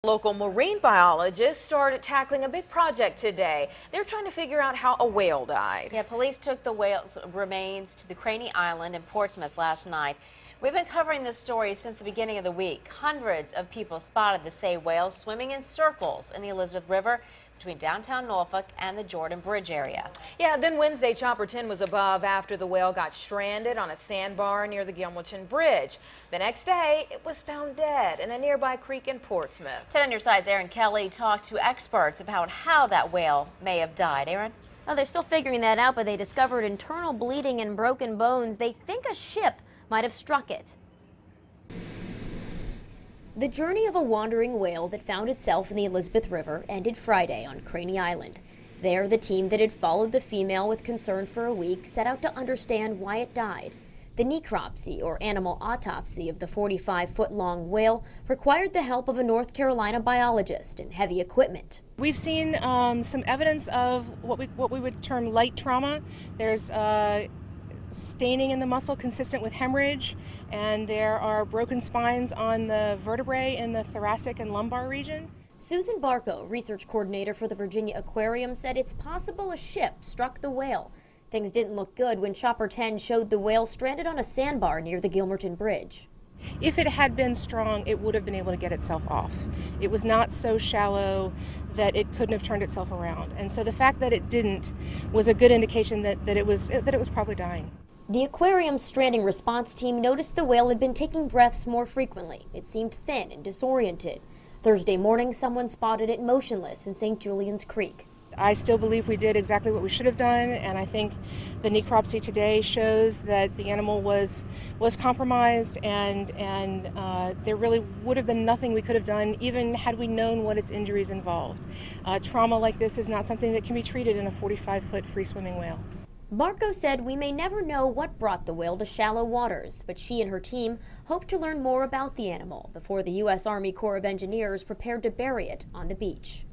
Local marine biologists started tackling a big project today. They're trying to figure out how a whale died. Yeah, police took the whale's remains to the Craney Island in Portsmouth last night. We've been covering this story since the beginning of the week. Hundreds of people spotted the sei whale swimming in circles in the Elizabeth River between downtown Norfolk and the Jordan Bridge area. Yeah, then Wednesday, Chopper 10 was above after the whale got stranded on a sandbar near the Gilmerton Bridge. The next day, it was found dead in a nearby creek in Portsmouth. 10 on your side's Erin Kelly talked to experts about how that whale may have died. Erin? Well, they're still figuring that out, but they discovered internal bleeding and broken bones. They think a ship might have struck it. The journey of a wandering whale that found itself in the Elizabeth River ended Friday on Craney Island. There, the team that had followed the female with concern for a week set out to understand why it died. The necropsy, or animal autopsy, of the 45-foot-long whale required the help of a North Carolina biologist and heavy equipment. We've seen some evidence of what we would term light trauma. There's staining in the muscle consistent with hemorrhage, and there are broken spines on the vertebrae in the thoracic and lumbar region. Susan Barco, research coordinator for the Virginia Aquarium, said it's possible a ship struck the whale. Things didn't look good when Chopper 10 showed the whale stranded on a sandbar near the Gilmerton Bridge. If it had been strong, it would have been able to get itself off. It was not so shallow that it couldn't have turned itself around. And so the fact that it didn't was a good indication that it was probably dying. The aquarium's stranding response team noticed the whale had been taking breaths more frequently. It seemed thin and disoriented. Thursday morning, someone spotted it motionless in St. Julian's Creek. I still believe we did exactly what we should have done, and I think the necropsy today shows that the animal was compromised, and there really would have been nothing we could have done even had we known what its injuries involved. Trauma like this is not something that can be treated in a 45-foot free-swimming whale. Barco said we may never know what brought the whale to shallow waters, but she and her team hope to learn more about the animal before the U.S. Army Corps of Engineers prepared to bury it on the beach.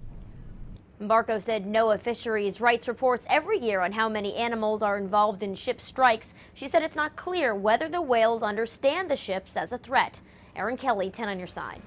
Barco said NOAA Fisheries writes reports every year on how many animals are involved in ship strikes. She said it's not clear whether the whales understand the ships as a threat. Erin Kelly, 10 on your side.